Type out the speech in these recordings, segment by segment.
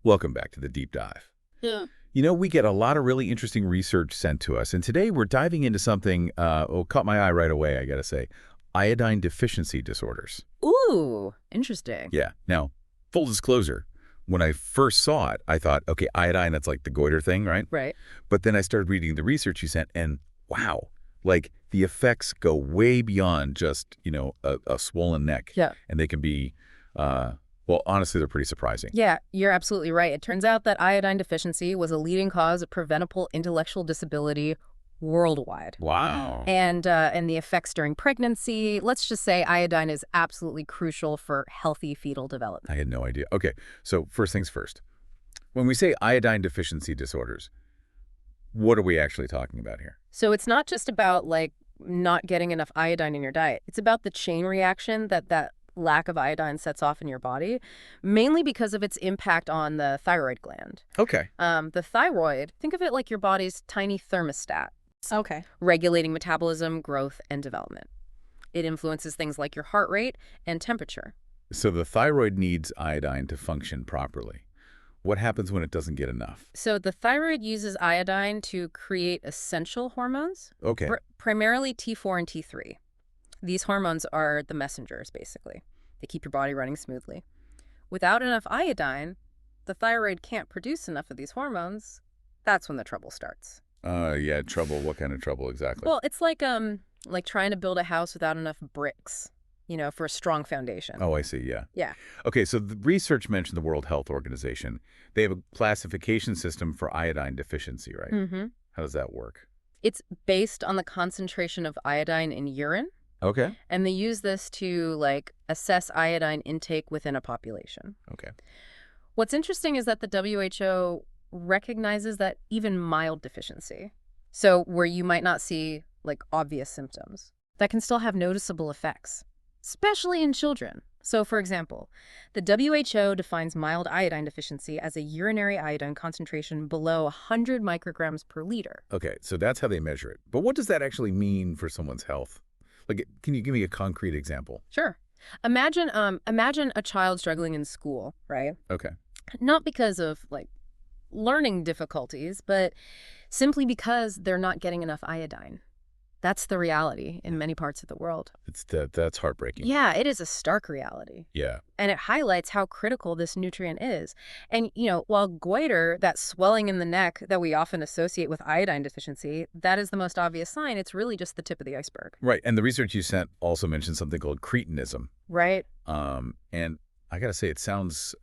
Welcome back to the deep dive. Yeah. We get a lot of really interesting research sent to us, and today we're diving into something, caught my eye right away, I gotta say, iodine deficiency disorders. Ooh, interesting. Yeah. Now, full disclosure, when I first saw it, I thought, okay, iodine, that's like the goiter thing, right? Right. But then I started reading the research you sent, and wow, like the effects go way beyond just, a swollen neck. Yeah. And they can be, well, honestly, they're pretty surprising. Yeah, you're absolutely right. It turns out that iodine deficiency was a leading cause of preventable intellectual disability worldwide. Wow. And the effects during pregnancy, let's just say iodine is absolutely crucial for healthy fetal development. I had no idea. Okay, so first things first. When we say iodine deficiency disorders, what are we actually talking about here? So it's not just about like not getting enough iodine in your diet. It's about the chain reaction that lack of iodine sets off in your body, mainly because of its impact on the thyroid gland. Okay. The thyroid, think of it like your body's tiny thermostat. Okay. Regulating metabolism, growth, and development. It influences things like your heart rate and temperature. So the thyroid needs iodine to function properly. What happens when it doesn't get enough? So the thyroid uses iodine to create essential hormones, Okay. primarily T4 and T3. These hormones are the messengers, basically. They keep your body running smoothly. Without enough iodine, the thyroid can't produce enough of these hormones. That's when the trouble starts. Yeah, trouble. What kind of trouble exactly? Well, it's like trying to build a house without enough bricks, for a strong foundation. Oh, I see, yeah. Yeah. Okay, so the research mentioned the World Health Organization. They have a classification system for iodine deficiency, right? Mm-hmm. How does that work? It's based on the concentration of iodine in urine, Okay. and they use this to, assess iodine intake within a population. Okay. What's interesting is that the WHO recognizes that even mild deficiency, so where you might not see, obvious symptoms, that can still have noticeable effects, especially in children. So, for example, the WHO defines mild iodine deficiency as a urinary iodine concentration below 100 micrograms per liter. Okay, so that's how they measure it. But what does that actually mean for someone's health? Can you give me a concrete example? Sure. Imagine a child struggling in school, right? Okay. Not because of, learning difficulties, but simply because they're not getting enough iodine. That's the reality in many parts of the world. That's heartbreaking. Yeah, it is a stark reality. Yeah. And it highlights how critical this nutrient is. And, while goiter, that swelling in the neck that we often associate with iodine deficiency, that is the most obvious sign. It's really just the tip of the iceberg. Right, and the research you sent also mentioned something called cretinism. Right? And I gotta say, it sounds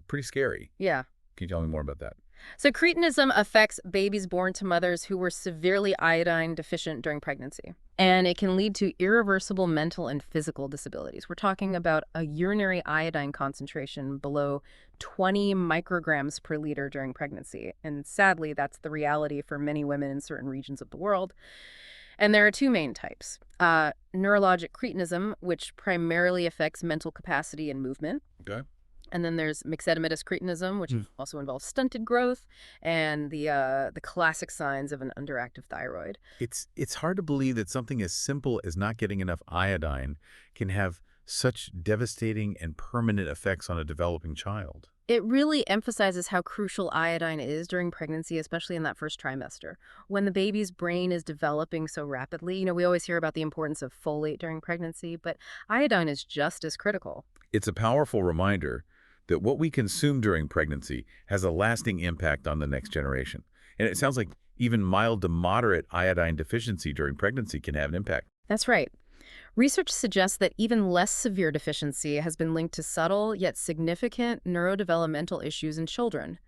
pretty scary. Yeah. Can you tell me more about that? So cretinism affects babies born to mothers who were severely iodine deficient during pregnancy. And it can lead to irreversible mental and physical disabilities. We're talking about a urinary iodine concentration below 20 micrograms per liter during pregnancy. And sadly, that's the reality for many women in certain regions of the world. And there are two main types. Neurologic cretinism, which primarily affects mental capacity and movement. Okay. And then there's myxedematous cretinism, which also involves stunted growth and the classic signs of an underactive thyroid. It's hard to believe that something as simple as not getting enough iodine can have such devastating and permanent effects on a developing child. It really emphasizes how crucial iodine is during pregnancy, especially in that first trimester. When the baby's brain is developing so rapidly, we always hear about the importance of folate during pregnancy, but iodine is just as critical. It's a powerful reminder that what we consume during pregnancy has a lasting impact on the next generation. And it sounds like even mild to moderate iodine deficiency during pregnancy can have an impact. That's right. Research suggests that even less severe deficiency has been linked to subtle yet significant neurodevelopmental issues in children.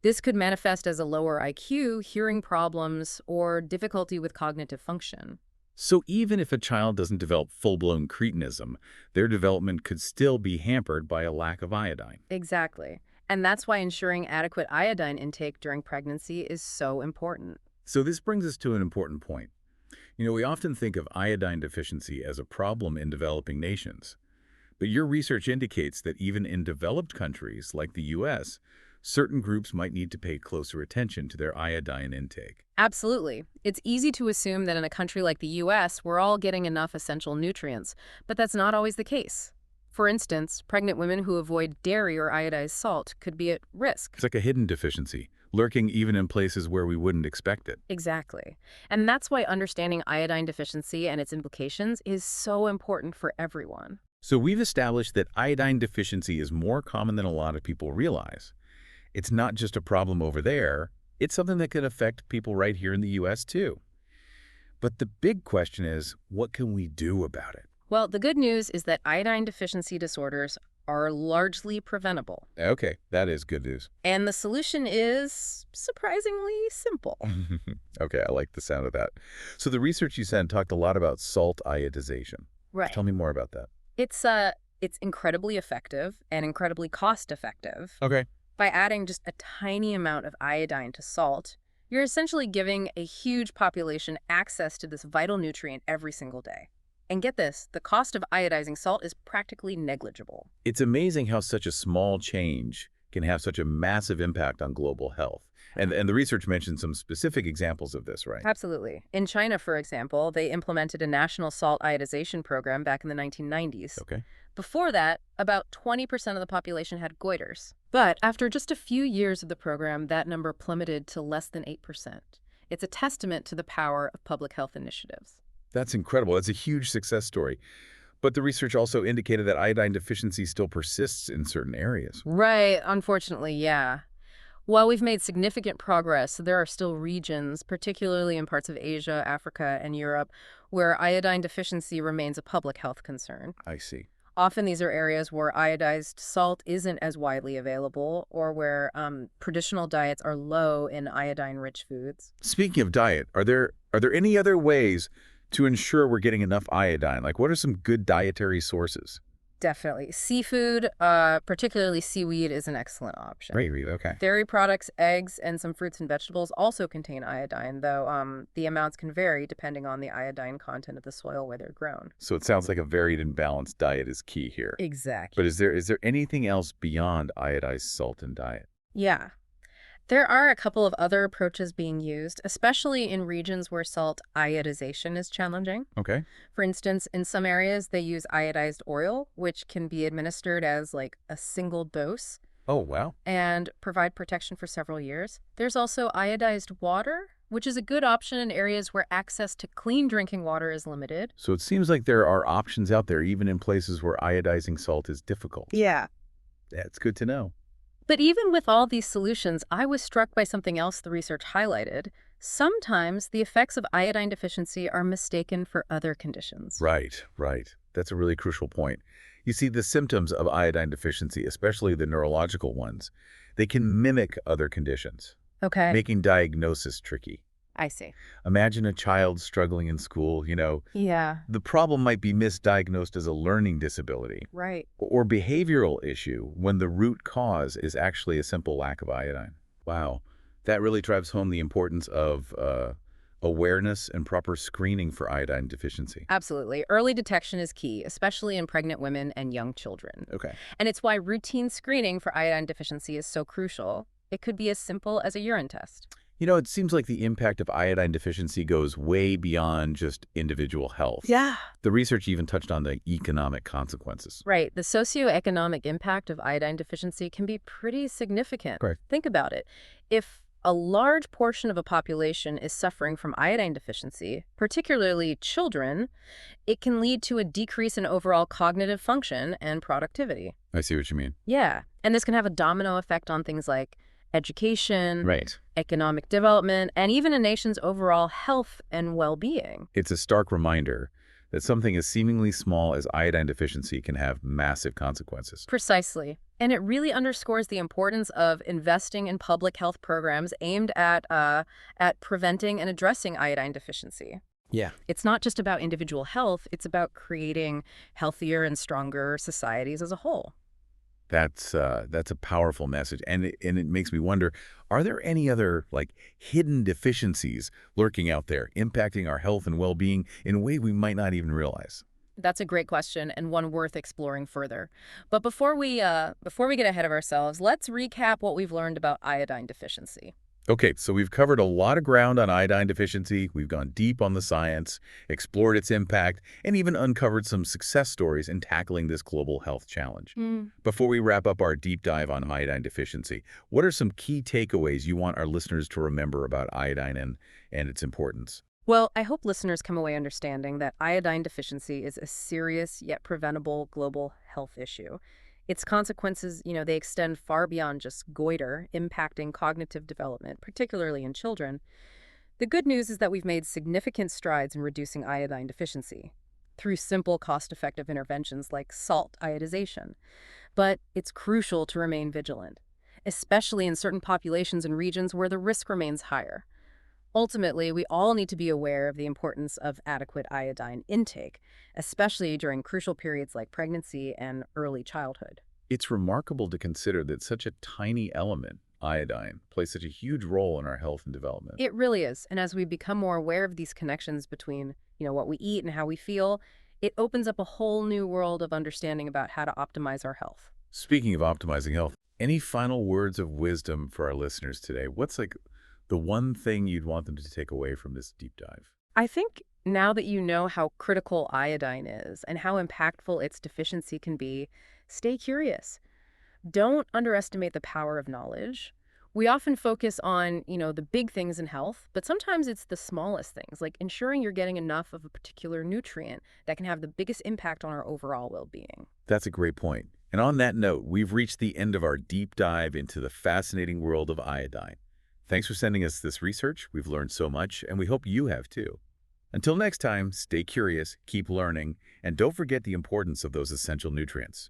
This could manifest as a lower IQ, hearing problems, or difficulty with cognitive function. So even if a child doesn't develop full-blown cretinism, their development could still be hampered by a lack of iodine. Exactly. And that's why ensuring adequate iodine intake during pregnancy is so important. So this brings us to an important point. We often think of iodine deficiency as a problem in developing nations. But your research indicates that even in developed countries like the U.S., certain groups might need to pay closer attention to their iodine intake. Absolutely. It's easy to assume that in a country like the U.S., we're all getting enough essential nutrients, but that's not always the case. For instance, pregnant women who avoid dairy or iodized salt could be at risk. It's like a hidden deficiency, lurking even in places where we wouldn't expect it. Exactly. And that's why understanding iodine deficiency and its implications is so important for everyone. So we've established that iodine deficiency is more common than a lot of people realize. It's not just a problem over there, it's something that can affect people right here in the U.S. too. But the big question is, what can we do about it? Well, the good news is that iodine deficiency disorders are largely preventable. Okay, that is good news. And the solution is surprisingly simple. Okay, I like the sound of that. So the research you sent talked a lot about salt iodization. Right. Tell me more about that. It's incredibly effective and incredibly cost-effective. Okay. By adding just a tiny amount of iodine to salt, you're essentially giving a huge population access to this vital nutrient every single day. And get this, the cost of iodizing salt is practically negligible. It's amazing how such a small change can have such a massive impact on global health. And the research mentioned some specific examples of this, right? Absolutely. In China, for example, they implemented a national salt iodization program back in the 1990s. Okay. Before that, about 20% of the population had goiters. But after just a few years of the program, that number plummeted to less than 8%. It's a testament to the power of public health initiatives. That's incredible. That's a huge success story. But the research also indicated that iodine deficiency still persists in certain areas. Right. Unfortunately, yeah. While we've made significant progress, there are still regions, particularly in parts of Asia, Africa, and Europe, where iodine deficiency remains a public health concern. I see. Often these are areas where iodized salt isn't as widely available or where traditional diets are low in iodine-rich foods. Speaking of diet, are there any other ways to ensure we're getting enough iodine? Like, what are some good dietary sources? Definitely. Seafood, particularly seaweed, is an excellent option. Great, okay. Dairy products, eggs, and some fruits and vegetables also contain iodine, though the amounts can vary depending on the iodine content of the soil where they're grown. So it sounds like a varied and balanced diet is key here. Exactly. But is there anything else beyond iodized salt in diet? Yeah. There are a couple of other approaches being used, especially in regions where salt iodization is challenging. Okay. For instance, in some areas, they use iodized oil, which can be administered as like a single dose Oh, wow. and provide protection for several years. There's also iodized water, which is a good option in areas where access to clean drinking water is limited. So it seems like there are options out there, even in places where iodizing salt is difficult. Yeah. That's good to know. But even with all these solutions, I was struck by something else the research highlighted. Sometimes the effects of iodine deficiency are mistaken for other conditions. Right. That's a really crucial point. You see, the symptoms of iodine deficiency, especially the neurological ones, they can mimic other conditions, Okay. making diagnosis tricky. I see. Imagine a child struggling in school, Yeah. the problem might be misdiagnosed as a learning disability Right. or behavioral issue when the root cause is actually a simple lack of iodine. Wow. That really drives home the importance of awareness and proper screening for iodine deficiency. Absolutely. Early detection is key, especially in pregnant women and young children. Okay. And it's why routine screening for iodine deficiency is so crucial. It could be as simple as a urine test. It seems like the impact of iodine deficiency goes way beyond just individual health. Yeah. The research even touched on the economic consequences. Right. The socioeconomic impact of iodine deficiency can be pretty significant. Correct. Think about it. If a large portion of a population is suffering from iodine deficiency, particularly children, it can lead to a decrease in overall cognitive function and productivity. I see what you mean. Yeah. And this can have a domino effect on things like education, Right. economic development, and even a nation's overall health and well-being. It's a stark reminder that something as seemingly small as iodine deficiency can have massive consequences. Precisely. And it really underscores the importance of investing in public health programs aimed at preventing and addressing iodine deficiency. Yeah. It's not just about individual health, it's about creating healthier and stronger societies as a whole. That's a powerful message, and it makes me wonder, are there any other hidden deficiencies lurking out there impacting our health and well-being in a way we might not even realize? That's a great question and one worth exploring further. But before we get ahead of ourselves, let's recap what we've learned about iodine deficiency. Okay, so we've covered a lot of ground on iodine deficiency. We've gone deep on the science, explored its impact, and even uncovered some success stories in tackling this global health challenge. Mm. Before we wrap up our deep dive on iodine deficiency, what are some key takeaways you want our listeners to remember about iodine and its importance? Well, I hope listeners come away understanding that iodine deficiency is a serious yet preventable global health issue. Its consequences, they extend far beyond just goiter, impacting cognitive development, particularly in children. The good news is that we've made significant strides in reducing iodine deficiency through simple, cost-effective interventions like salt iodization. But it's crucial to remain vigilant, especially in certain populations and regions where the risk remains higher. Ultimately, we all need to be aware of the importance of adequate iodine intake, especially during crucial periods like pregnancy and early childhood. It's remarkable to consider that such a tiny element, iodine, plays such a huge role in our health and development. It really is. And as we become more aware of these connections between, what we eat and how we feel, it opens up a whole new world of understanding about how to optimize our health. Speaking of optimizing health, any final words of wisdom for our listeners today? What's like the one thing you'd want them to take away from this deep dive? I think now that you know how critical iodine is and how impactful its deficiency can be, stay curious. Don't underestimate the power of knowledge. We often focus on, the big things in health, but sometimes it's the smallest things, like ensuring you're getting enough of a particular nutrient that can have the biggest impact on our overall well-being. That's a great point. And on that note, we've reached the end of our deep dive into the fascinating world of iodine. Thanks for sending us this research. We've learned so much, and we hope you have too. Until next time, stay curious, keep learning, and don't forget the importance of those essential nutrients.